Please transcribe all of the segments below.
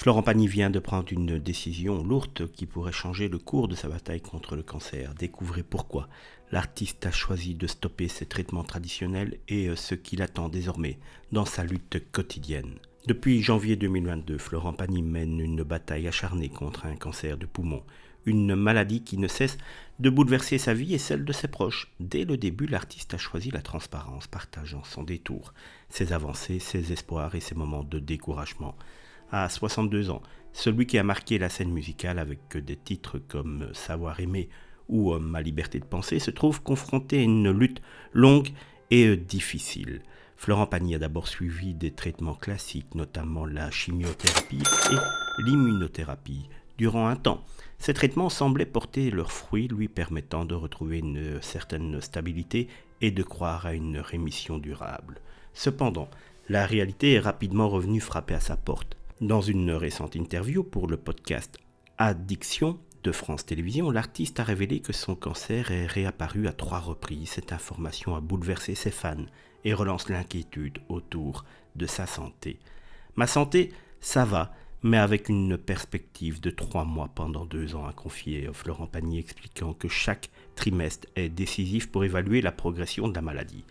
Florent Pagny vient de prendre une décision lourde qui pourrait changer le cours de sa bataille contre le cancer. Découvrez pourquoi l'artiste a choisi de stopper ses traitements traditionnels et ce qu'il attend désormais dans sa lutte quotidienne. Depuis janvier 2022, Florent Pagny mène une bataille acharnée contre un cancer de poumon, une maladie qui ne cesse de bouleverser sa vie et celle de ses proches. Dès le début, l'artiste a choisi la transparence, partageant sans détour ses avancées, ses espoirs et ses moments de découragement. À 62 ans, celui qui a marqué la scène musicale avec des titres comme Savoir aimer ou Ma liberté de penser se trouve confronté à une lutte longue et difficile. Florent Pagny a d'abord suivi des traitements classiques, notamment la chimiothérapie et l'immunothérapie, durant un temps. Ces traitements semblaient porter leurs fruits, lui permettant de retrouver une certaine stabilité et de croire à une rémission durable. Cependant, la réalité est rapidement revenue frapper à sa porte. Dans une récente interview pour le podcast Addiction de France Télévisions, l'artiste a révélé que son cancer est réapparu à 3 reprises. Cette information a bouleversé ses fans et relance l'inquiétude autour de sa santé. Ma santé, ça va, mais avec une perspective de 3 mois pendant 2 ans, a confié Florent Pagny, expliquant que chaque trimestre est décisif pour évaluer la progression de la maladie.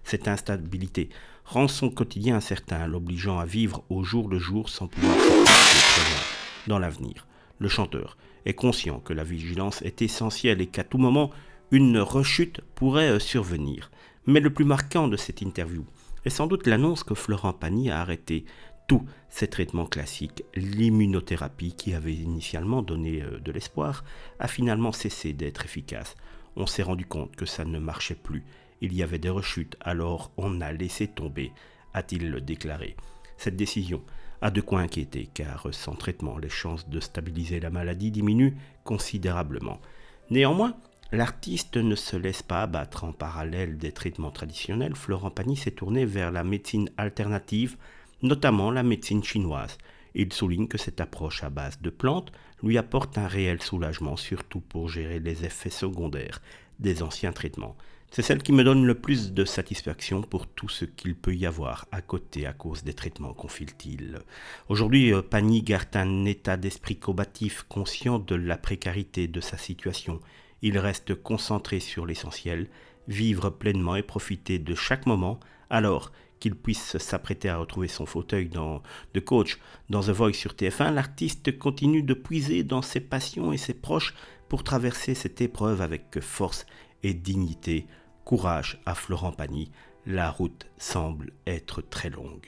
Cette instabilité rend son quotidien incertain, l'obligeant à vivre au jour le jour sans pouvoir se projeter très loin dans l'avenir. Le chanteur est conscient que la vigilance est essentielle et qu'à tout moment, une rechute pourrait survenir. Mais le plus marquant de cette interview est sans doute l'annonce que Florent Pagny a arrêté tous ces traitements classiques. L'immunothérapie, qui avait initialement donné de l'espoir, a finalement cessé d'être efficace. On s'est rendu compte que ça ne marchait plus. Il y avait des rechutes, alors on a laissé tomber, a-t-il déclaré. Cette décision a de quoi inquiéter, car sans traitement, les chances de stabiliser la maladie diminuent considérablement. Néanmoins, l'artiste ne se laisse pas abattre. En parallèle des traitements traditionnels, Florent Pagny s'est tourné vers la médecine alternative, notamment la médecine chinoise. Il souligne que cette approche à base de plantes lui apporte un réel soulagement, surtout pour gérer les effets secondaires des anciens traitements. C'est celle qui me donne le plus de satisfaction pour tout ce qu'il peut y avoir à côté à cause des traitements, confie-t-il. Aujourd'hui, Pagny garde un état d'esprit combatif, conscient de la précarité de sa situation. Il reste concentré sur l'essentiel, vivre pleinement et profiter de chaque moment, alors qu'il puisse s'apprêter à retrouver son fauteuil de coach dans The Voice sur TF1, l'artiste continue de puiser dans ses passions et ses proches pour traverser cette épreuve avec force et dignité. Courage à Florent Pagny, la route semble être très longue.